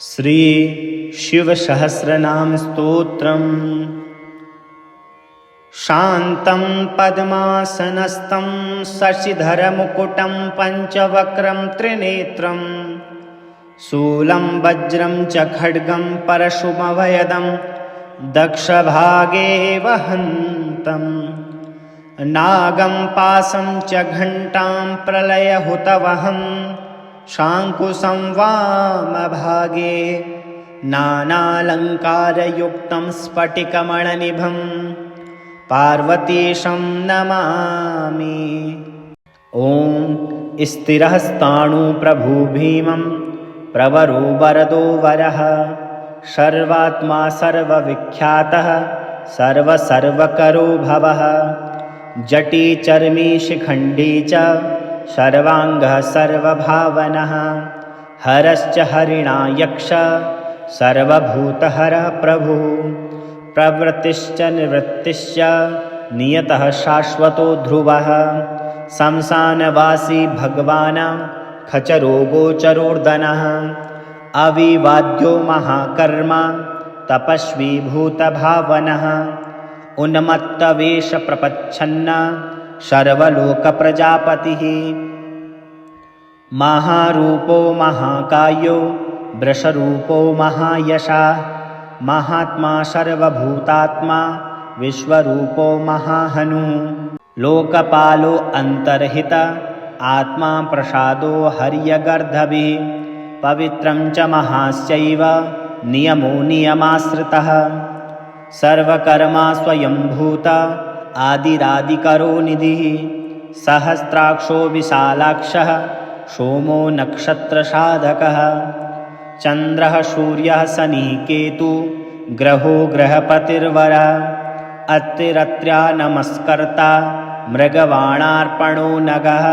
श्री शिवसहस्रनाम स्तोत्रम्। शान्तं पद्मासनस्थं शशिधरमुकुटं पञ्चवक्त्रं त्रिनेत्रं शूलं वज्रं च खड्गं परशुमभयदं दक्षभागे वहन्तं नागं पाशं च घण्टां प्रलयहुतवहं शाङ्कुशं वामभागे नानालङ्कारयुक्तं स्फटिकमणिनिभं पार्वतीशं नमामि। ॐ स्थिरः स्थाणु प्रभु भीमं प्रवरो वरदो वरः सर्वात्मा सर्वविख्यातः सर्वकरो भवः जटी चर्मी शिखण्डी च सर्वाङ्गः सर्वभावनः हरश्च हरिणा यक्ष सर्वभूतहरः प्रभुः प्रवृत्तिश्च निवृत्तिश्च नियतः शाश्वतो ध्रुवः शमशानवासी भगवान् खचरो गोचरोर्दनः अविवाद्यो महाकर्मा तपस्वी भूतभावनः उन्मत्तवेषप्रपच्छन्न सर्वलोकप्रजापतिः महारूपो महाकायो वृषरूपो महायशः महात्मा सर्वभूतात्मा विश्वरूपो महाहनुः लोकपालो अन्तर्हित आत्मा प्रसादो हर्यगर्धभिः पवित्रं च महाश्चैव नियमो नियमाश्रितः सर्वकर्मा स्वयंभूत आदिरादिकरो निधिः सहस्राक्षो विशालाक्षः सोमो नक्षत्रसाधकः चन्द्रः सूर्यः शनिः केतु ग्रहो ग्रहपतिर्वरः अत्रिरत्र्या नमस्कर्ता मृगवाणार्पणो नगः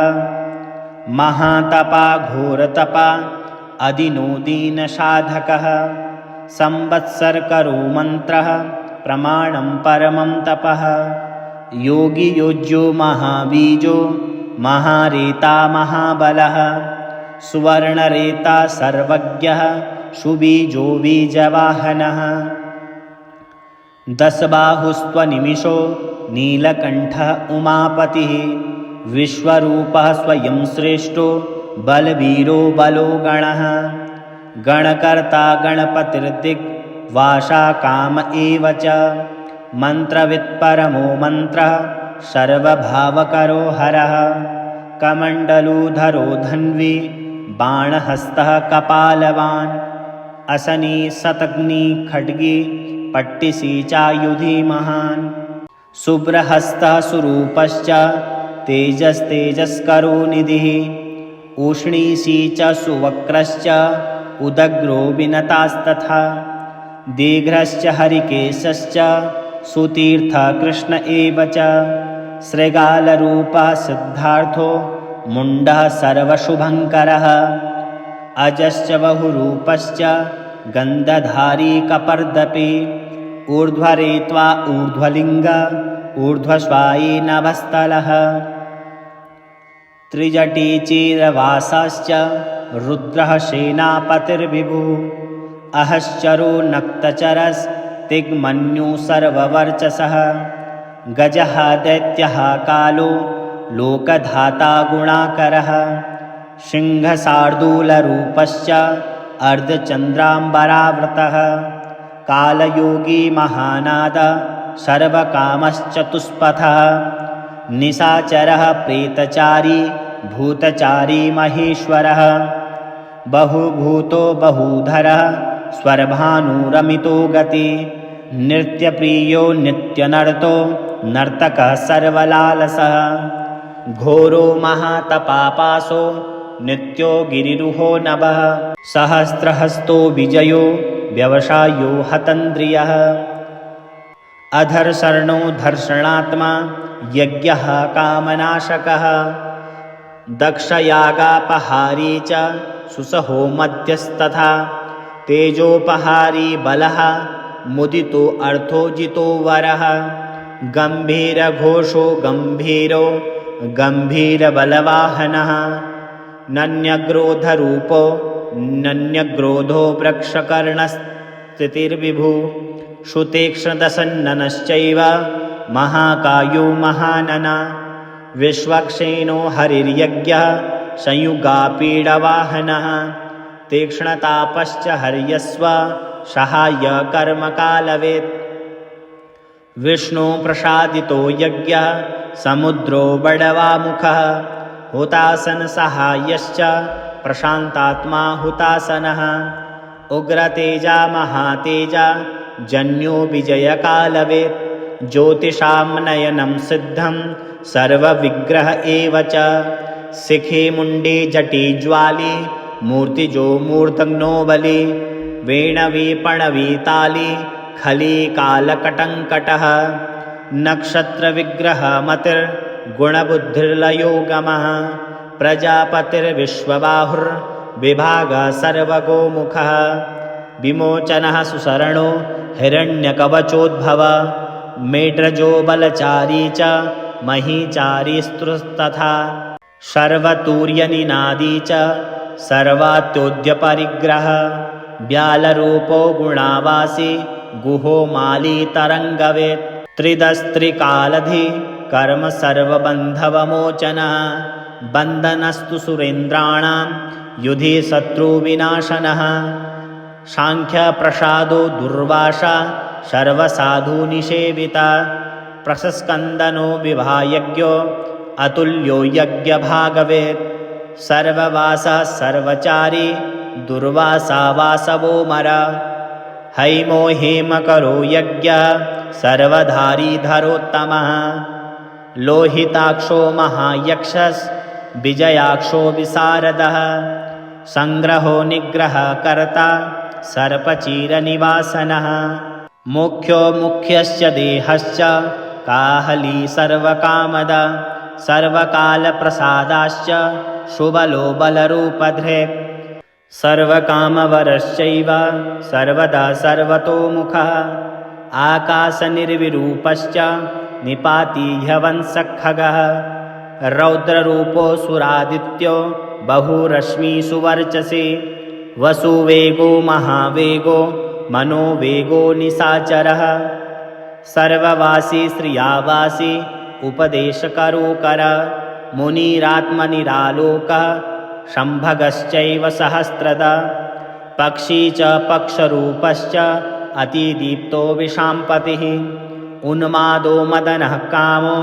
महातपा घोरतपा अदिनो दीनसाधकः संवत्सरकरो मन्त्रः प्रमाणं परमं तपः योगी योज्यो महाबीजो महारेता महाबलः सुवर्णरेता सर्वज्ञः सुबीजो बीजवाहनः दशबाहुस्त्वनिमिषो नीलकण्ठः उमापतिः विश्वरूपः स्वयं श्रेष्ठो बलवीरो बलो गणः गणकर्ता गणपतिर्दिग्वासा काम एव च मन्त्रवित्परमो मन्त्रः सर्वभावकरो हरः कमण्डलूधरो धन्वी बाणहस्तः कपालवान् असनी शतघ्नी खड्गी पट्टिसी चायुधी महान् शुभ्रहस्तः सुरूपश्च तेजस्तेजस्करो निधिः उष्णीषी च सुवक्रश्च उदग्रो विनतास्तथा दीघ्रश्च हरिकेशश्च सुतीर्थः कृष्ण एव च शृगालरूपः सिद्धार्थो मुण्डः सर्वशुभङ्करः अजश्च बहुरूपश्च गन्धधारी कपर्दपि ऊर्ध्वरेत्वा ऊर्ध्वलिङ्ग ऊर्ध्वश्वायी नभस्थलः त्रिजटी चीरवासाश्च रुद्रः सेनापतिर्विभुः अहश्चरो नक्तचरस्तिग्मन्युः सर्ववर्चसः गजः दैत्यः कालो लोकधाता गुणाकरः सिंहशार्दूलरूपश्च अर्धचन्द्राम्बरावृतः कालयोगी महानाद सर्वकामश्चतुष्पथः निशाचरः प्रेतचारी भूतचारी महेश्वरः बहुभूतो बहुधरः स्वर्भानुरमितो गति नृत्यप्रियो नित्यनर्तो नर्तकः सर्वलालसः घोरो महातपापासो नित्यो गिरिरुहो नभः सहस्रहस्तो विजयो व्यवसायो हतन्द्रियः अधर्षणो धर्षणात्मा यज्ञः कामनाशकः दक्षयागापहारी च सुसहो मध्यस्तथा तेजोपहारी बलः मुदितो अर्थोजितो वरः गम्भीरघोषो गम्भीरो गम्भीरबलवाहनः नन्यग्रोधरूपो नन्यग्रोधो वृक्षकर्णस्थितिर्विभु श्रुतीक्ष्णदशन्ननश्चैव महाकायो महानना विश्वक्षेणो हरिर्यज्ञः संयुगापीडवाहनः तीक्ष्णतापश्च हर्यस्व सहायकर्मकालवेत् विष्णु प्रसादितो यज्ञः समुद्रो बडवामुखः हुतासनसहायश्च प्रशान्तात्मा हुतासनः उग्रतेजा महातेजा जन्यो विजयकालवेत् ज्योतिषां नयनं सिद्धं सर्वविग्रह एव च शिखे मुण्डे जटे ज्वाली मूर्तिजो मूर्धन्यो बली वेणवी पणवी ताली खली कालकटङ्कटः नक्षत्रविग्रहमतिर्गुणबुद्धिर्लयोगमः प्रजापतिर्विश्वबाहुर्विभागः सर्वगोमुखः विमोचनः सुशरणो हिरण्यकवचोद्भव मेढ्रजो बलचारी च महीचारीस्तुस्तथा सर्वतुर्यनिनादी च सर्वात्योद्यपरिग्रह व्यालरूपो गुणावासी गुहो माली तरङ्गवेत् त्रिदस्त्रिकालधि कर्म सर्वबन्धवमोचनः बन्धनस्तु सुरेन्द्राणां युधि शत्रुविनाशनः सांख्यप्रसादो दुर्वासा सर्वसाधुनिषेविता प्रशस्कन्दनो विभायज्ञो अतुल्यो यज्ञभागवेत् सर्ववासः सर्वचारी दुर्वासा वासवो मरा हैमो हेमकरो यज्ञः सर्वधारीधरोत्तमः लोहिताक्षो महायक्षस् विजयाक्षो विशारदः संग्रहो निग्रहकर्ता सर्पचीरनिवासनः मुख्यो मुख्यश्च देहश्च काहली सर्वकामदा सर्वकालप्रसादाश्च शुबलो बलरूपधृक् सर्वकामवरश्चैव सर्वदा सर्वतोमुखः आकाशनिर्विरूपश्च निपाति ह्यवंसखगः रौद्ररूपो सुरादित्यो बहुरश्मिषु वर्चसि वसुवेगो महावेगो मनोवेगो निशाचरः सर्ववासी श्रियावासी उपदेशकरोकर मुनिरात्मनिरालोकः शम्भगश्चैव सहस्रदा पक्षी च पक्षरूपश्च अतिदीप्तो विशाम्पतिः उन्मादो मदनः कामो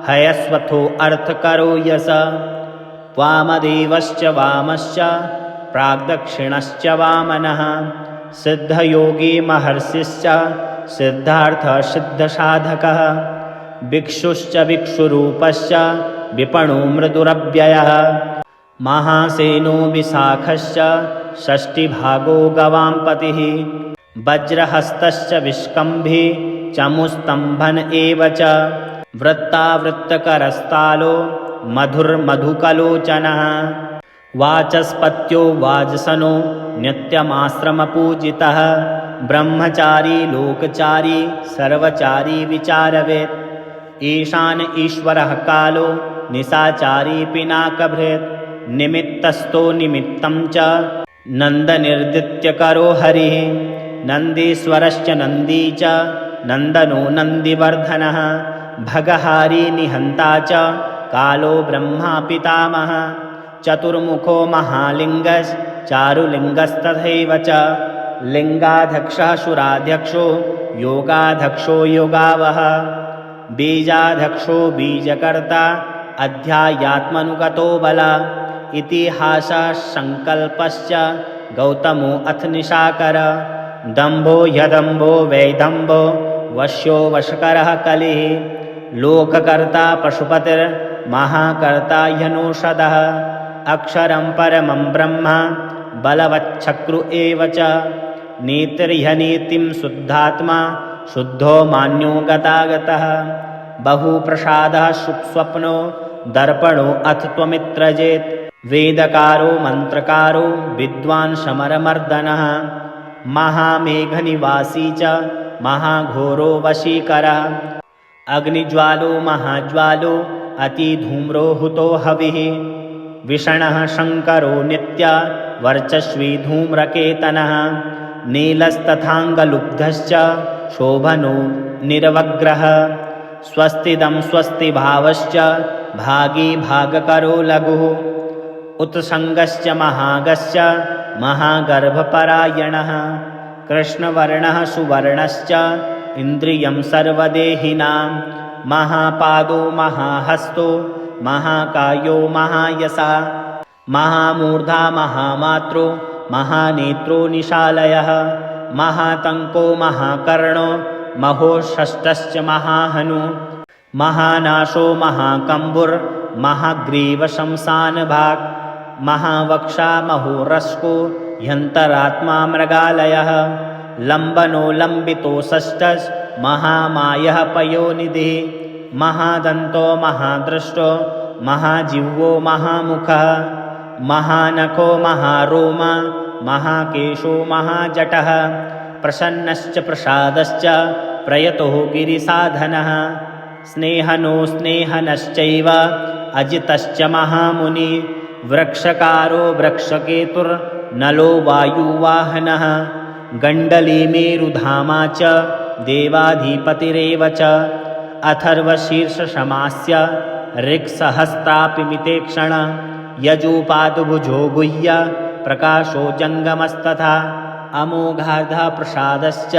हयस्वथो अर्थकरो यश वामदेवश्च वामश्च प्राग्दक्षिणश्च वामनः सिद्धयोगी महर्षिश्च सिद्धार्थसिद्धसाधकः भिक्षुश्च भिक्षुरूपश्च विपणो मृदुरव्ययः महासेनो विशाखश्च षष्टिभागो गवाम्पतिः वज्रहस्तश्च विष्कम्भी चमुस्तम्भन एव च वृत्तावृत्तकरस्तालो मधुर्मधुकलोचनः वाचस्पत्यो वाजसनो नित्यमाश्रमपूजितः ब्रह्मचारी लोकचारी सर्वचारी विचारवेत् ईशान ईश्वरः कालो निशाचारी पिनाकभृत् निमित्तस्थो निमित्तं च नन्दनिर्दित्यकरो हरिः नन्दीश्वरश्च नन्दी च नन्दनो नन्दिवर्धनः भगहारी निहन्ता च कालो ब्रह्मा पितामहः चतुर्मुखो महालिङ्गश्चारुलिङ्गस्तथैव च लिङ्गाध्यक्षः सुराध्यक्षो योगाध्यक्षो योगावः बीजाध्यक्षो बीजकर्ता अध्यायात्मनुगतो बल इतिहासः संकल्पश्च गौतमो अथ निशाकर दम्भो ह्यदम्भो वैदम्भो वश्यो वशकरः कलिः लोककर्ता पशुपतिर्महाकर्ता ह्यनौषधः अक्षरं परमं ब्रह्म बलवच्छक्रु एव च नीतिर्ह्यनीतिं शुद्धात्मा शुद्धो मान्यो गतागतः बहुप्रसादः सुस्वप्नो दर्पणो अथ त्वमित्रजेत् वेदकारो मन्त्रकारो विद्वान् समरमर्दनः महामेघनिवासी च महाघोरो वशीकरः अग्निज्वालो महाज्वालो अतिधूम्रो हुतो हविः विषणः शङ्करो नित्य वर्चस्वी धूम्रकेतनः नीलस्तथाङ्गलुब्धश्च शोभनो निर्वग्रः स्वस्तिदं स्वस्तिभावश्च भागी भागकरो लघुः उत्सङ्गश्च महागश्च महागर्भपरायणः कृष्णवर्णः सुवर्णश्च इन्द्रियं सर्वदेहिनां महापादो महाहस्तो महाकायो महायसा महामूर्धा महामात्रो महानेत्रो निशालयः महातङ्को महाकर्णो महोषष्टश्च महाहनु महानाशो महाकम्बुर्महाग्रीवशंसानभाक् महावक्षा महोरस्को ह्यन्तरात्मा मृगालयः लम्बनो लम्बितोषष्टस् महामायः पयोनिधिः महादन्तो महादृष्टो महाजिह्वो महामुखः महानखो महारोमा महाकेशो महाजटः प्रसन्नश्च प्रसादश्च प्रयतो गिरिसाधनः स्नेहनो स्नेहनश्चैव अजितश्च महामुनि वृक्षकारो वृक्षकेतुर्नलो वायुवाहनः गण्डली मेरुधामा च देवाधिपतिरेव च अथर्वशीर्षशमास्य ऋक्सहस्रापिमितेक्षण यजूपादुभुजो गुह्य प्रकाशो जङ्गमस्तथा अमोघार्धः प्रसादश्च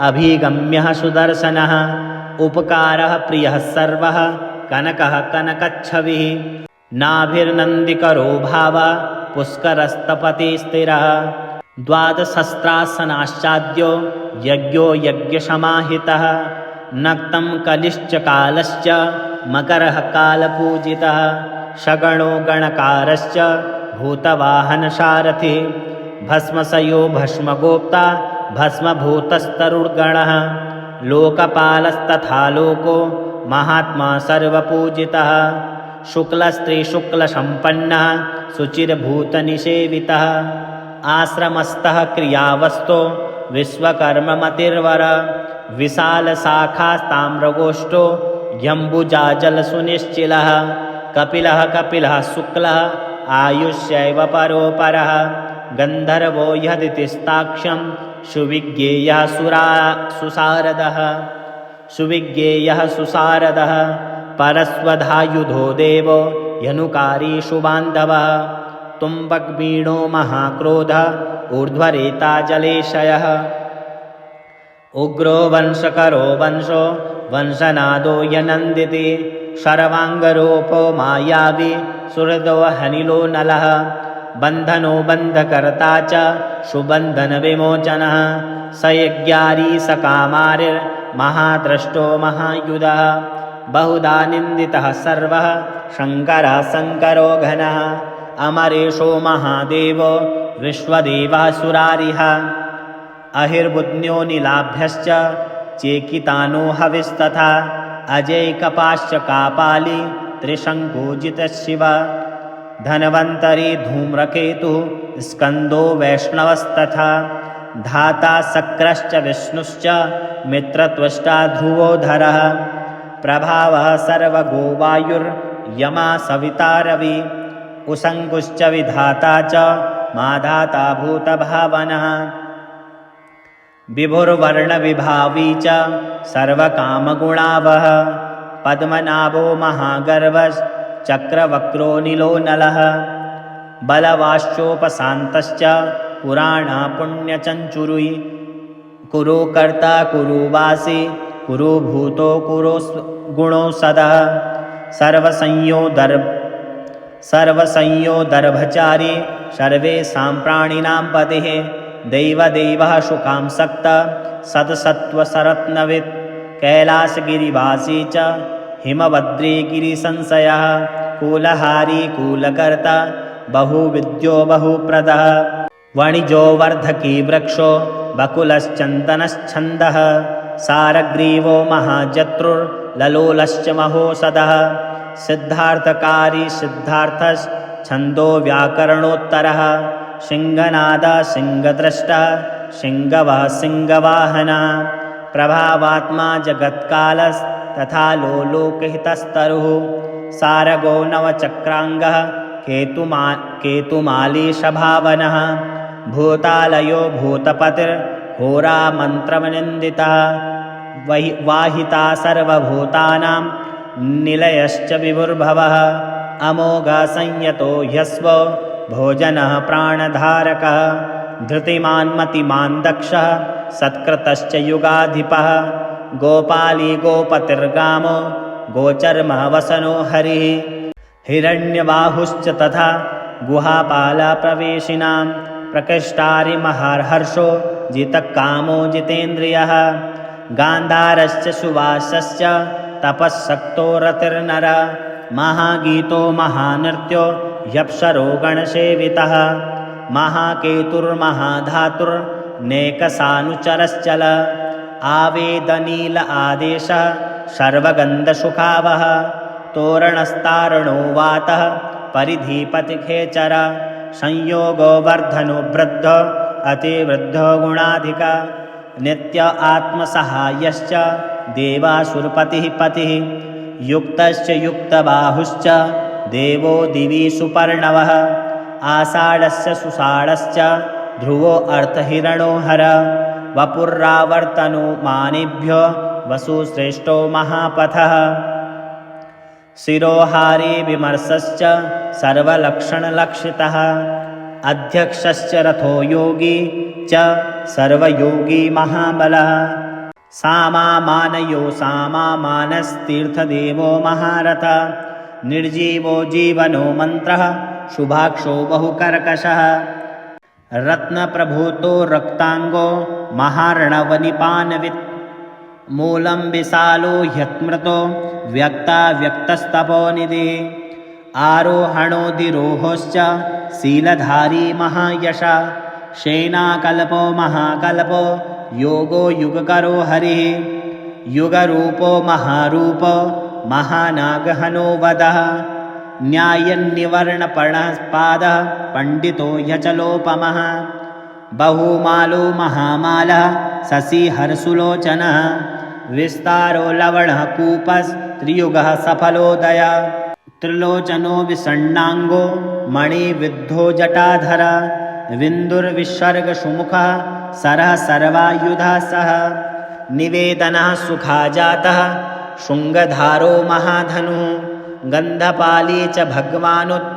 अभिगम्यः सुदर्शनः उपकारः प्रियः सर्वः कनकः कनकच्छविः नाभिर्नन्दिकरो भाव पुष्करस्तपति स्थिरः द्वादशस्त्रासनाश्चाद्यो यज्ञो यज्ञसमाहितः नक्तं कलिश्च कालश्च मकरः कालपूजितः शगणो गणकारश्च भूतवाहनसारथिः भस्मशयो भस्मगोप्ता भस्मभूतस्तरुर्गणः लोकपालस्तथा लोको महात्मा सर्वपूजितः शुक्लस्त्रीशुक्लसम्पन्नः शुचिर्भूतनिषेवितः आश्रमस्थः क्रियावस्तो विश्वकर्ममतिर्वर विशालशाखास्ताम्रगोष्ठो जम्बुजाजलसुनिश्चिलः कपिलः कपिलः शुक्लः आयुष्यैव परोपरः गन्धर्वो यदितिस्ताक्ष्यं सुविज्ञेयः सुसारदः परस्वधायुधो देवो यनुकारी सुबान्धवः तुम्बग्वीणो महाक्रोधः ऊर्ध्वरेता जलेशयः उग्रो वंशकरो वंशो वंशनादो यनन्दिति शर्वाङ्गरूपो मायावी सुहृदो हनिलो नलः बन्धनो बन्धकर्ता च सुबन्धनविमोचनः सयज्ञारी सकामारिर्महाद्रष्टो महायुधः बहुधा निन्दितः सर्वः शङ्करः शङ्करो घनः अमरेशो महादेवो विश्वदेवासुरारिः अहिर्बुध्न्यो नीलाभ्यश्च चेकितानो हविस्तथा अजैकपाश्च कापाली त्रिशङ्कुजितशिव धन्वन्तरी धूम्रकेतुः स्कन्दो वैष्णवस्तथा धाता शक्रश्च विष्णुश्च मित्रत्वष्टा ध्रुवोधरः प्रभावः सर्वगो वायुर्यमा सविता रवि उसङ्गुश्च विधाता च माधाता भूतभावनः विभुर्वर्णविभावी च सर्वकामगुणावः पद्मनाभो महागर्वश्चक्रवक्रो नीलो नलः बलवाश्चोपशान्तश्च पुराणा पुण्यचञ्चुरुई कुरु कर्ता कुरु वासी कुरु भूतो कुरु गुणो सदः सर्वसंयोदर्भचारी सर्वेषां प्राणिनां पतिः देवदेवः शुकांसक्त सत्सत्त्वसरत्नवित् कैलासगिरिवासी च हिमवद्रीगिरिसंशयः कूलहारी कूलकर्ता बहुविद्यो बहुप्रदः वणिजो वर्धकी वृक्षो बकुलश्चन्दनश्छन्दः सारग्रीवो महाजत्रुर्ललोलश्च महोषधः सिद्धार्थकारी सिद्धार्थश्छन्दो व्याकरणोत्तरः सिंहनादा सिंहद्रष्टा सिंहवः सिंहवाहनः प्रभावात्मा जगत्कालस्तथा लोकहितस्तरुः सारगो नवचक्राङ्गः केतुमालीशभावनः भूतालयो भूतपतिर्होरामन्त्रनिन्दितः वाहिता सर्वभूतानां निलयश्च विभुर्भवः अमोघसंयतो ह्यस्व भोजनः प्राणधारकः धृतिमान् मतिमान् दक्षः सत्कृतश्च युगाधिपः गोपाली गोपतिर्गामो गोचर्मः वसनो हरिः हिरण्यबाहुश्च तथा गुहापालप्रवेशिनां प्रकृष्टारिमहर्षो जितकामो जितेन्द्रियः गान्धारश्च सुवासश्च तपःशक्तो रतिर्नर महागीतो महानृत्यो ह्यप्सरो गणसेवितः महाकेतुर्महाधातुर्नेकसानुचरश्चल आवेदनील आदेशः सर्वगन्धसुखावः तोरणस्तारणो वातः परिधिपतिखेचर संयोगो वर्धनो वृद्ध अतिवृद्धो गुणाधिक नित्य आत्मसहायश्च देवासुरपतिः पतिः युक्तश्च युक्तबाहुश्च देवो दिवि सुपर्णवः आषाढस्य सुषाढश्च ध्रुवो अर्थहिरणो हर वपुर्रावर्तनो मानेभ्यो वसुश्रेष्ठो महापथः शिरोहारी विमर्शश्च सर्वलक्षणलक्षितः अध्यक्षश्च रथो योगी च सर्वयोगी महाबलः सामामानयो सामामानस्तीर्थदेवो महारथ निर्जीवो जीवनो मन्त्रः शुभाक्षो बहुकर्कशः रत्नप्रभूतो रक्ताङ्गो महार्णवनिपानवित् मूलं विशालो ह्यत्मृतो व्यक्ताव्यक्तस्तपोनिधिः आरोहणोधिरोहोश्च शीलधारी महायशः सेनाकल्पो महाकल्पो योगो युगकरो हरिः युगरूपो महारूपो महानागहनो वदः न्यायन्निवर्णपर्णपादः पण्डितो ह्यचलोपमः बहुमालो महामालः शशिहर्षुलोचनः विस्तारो लवणः कूपस्त्रियुगः सफलोदय त्रिलोचनो विषण्णाङ्गो मणिविद्धो जटाधर विन्दुर्विसर्गसुमुखः सरः सर्वायुधः सः निवेदनः सुखाजातः शृङ्गधारो महाधनुः गन्धपाली च भगवानुत्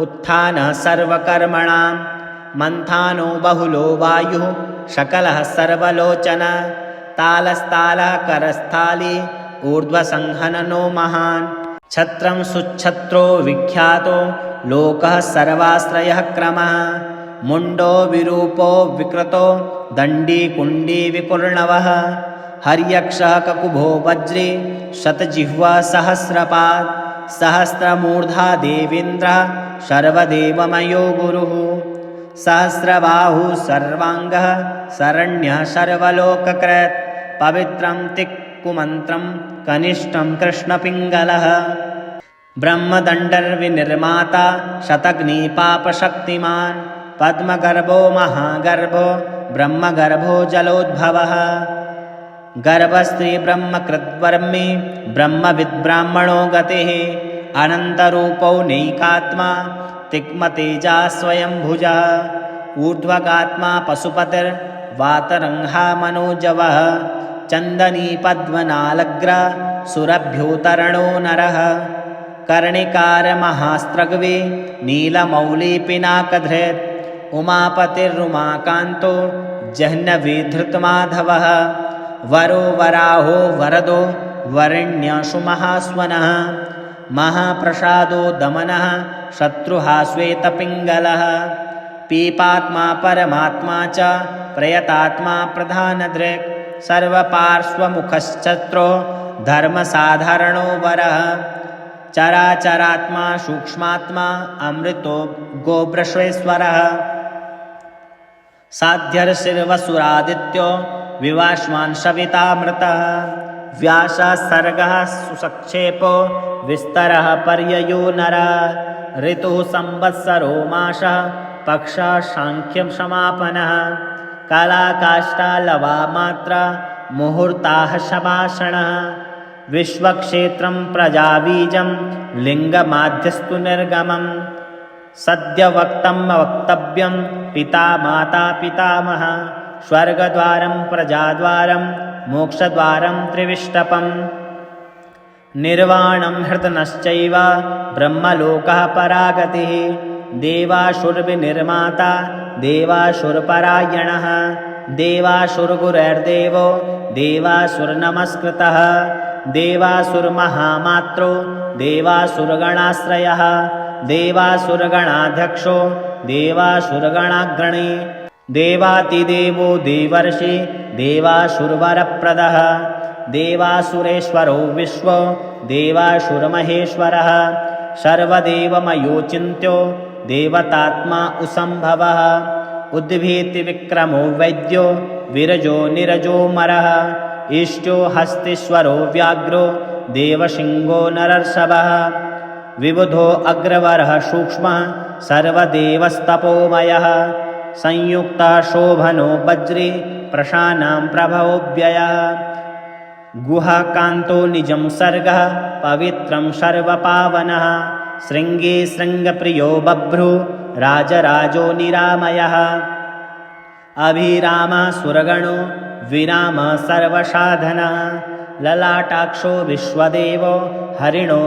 उत्थानः सर्वकर्मणां मन्थानो बहुलो वायुः शकलः सर्वलोचन तालस्तालः करस्थाली ऊर्ध्वसंहननो महान् छत्रं सुच्छत्रो विख्यातो लोकः सर्वाश्रयः क्रमः मुण्डो विरूपो विकृतो दण्डी कुण्डी विकुर्णवः हर्यक्षः ककुभो वज्री शतजिह्वा सहस्रपात् सहस्रमूर्धा देवेन्द्रः सर्वदेवमयो गुरुः सहस्रबाहुः सर्वाङ्गः शरण्यः सर्वलोककृत् पवित्रं तिक्कुमन्त्रं कनिष्ठं कृष्णपिङ्गलः ब्रह्मदण्डर्विनिर्माता शतग्निपापशक्तिमान् पद्मगर्भो महागर्भो ब्रह्मगर्भो जलोद्भवः गर्भस्त्री ब्रह्मकृद्वर्मी ब्रह्मविद्ब्राह्मणो गतिः अनन्तरूपो नैकात्मा तिक्मतेजा स्वयंभुजः ऊर्ध्वगात्मा पशुपतिर्वातरङ्घा मनोजवः चन्दनी पद्मनालग्र सुरभ्योतरणो नरः कर्णिकार महास्त्रग्वे नीलमौली पिनाकधृत् उमापतिरुमाकान्तो जह्नवीधृतमाधवः वरो वराहो वरदो वरेण्यसुमहास्वनः महाप्रसादो दमनः शत्रुहा श्वेतपिङ्गलः पीपात्मा परमात्मा च प्रयतात्मा प्रधानदृक् सर्वपार्श्वमुखश्चत्रो धर्मसाधारणो वरः चराचरात्मा सूक्ष्मात्मा अमृतो गोब्रश्वेश्वरः साध्यर्षिर्वसुरादित्यो विवाश्वान् सवितामृतः व्यासः सर्गः सुसक्षेपो विस्तरः पर्ययो नरः ऋतुः संवत्सरो मासः पक्षः साङ्ख्यं समापनः कालाकाष्ठालवामात्रा मुहूर्ताः शभाषणः विश्वक्षेत्रं प्रजाबीजं लिङ्गमाध्यस्तु निर्गमं सद्यवक्तम् अवक्तव्यं पिता माता पितामह स्वर्गद्वारं प्रजाद्वारं मोक्षद्वारं त्रिविष्टपम् निर्वाणं हृदनश्चैव ब्रह्मलोकः परागतिः देवासुरविनिर्माता देवासुरपरायणः देवासुरगुरुर्देवो देवासुरनमस्कृतः देवासुरमहामात्रो देवासुरगणाश्रयः देवासुरगणाध्यक्षो देवासुरगणाग्रणी देवातिदेवो देवर्षि देवासुरवरप्रदः देवासुरेश्वरो विश्वो देवासुरमहेश्वरः सर्वदेवमयोचिन्त्यो देवतात्मा उसम्भवः उद्भीतिविक्रमो वैद्यो विरजो निरजोऽमरः इष्टो हस्तीश्वरो व्याघ्रो देवसिंहो नरर्षभः विबुधो अग्रवरः सूक्ष्मः सर्वदेवस्तपोमयः संयुक्तः शोभनो वज्री प्रशानां प्रभवोऽव्ययः गुहाकान्तो निजं सर्गः पवित्रं सर्वपावनः शृङ्गे शृङ्गप्रियो बभ्रु राजराजो निरामयः अभिरामः सुरगणो विरामः सर्वसाधनः ललाटाक्षो विश्वदेवो हरिणो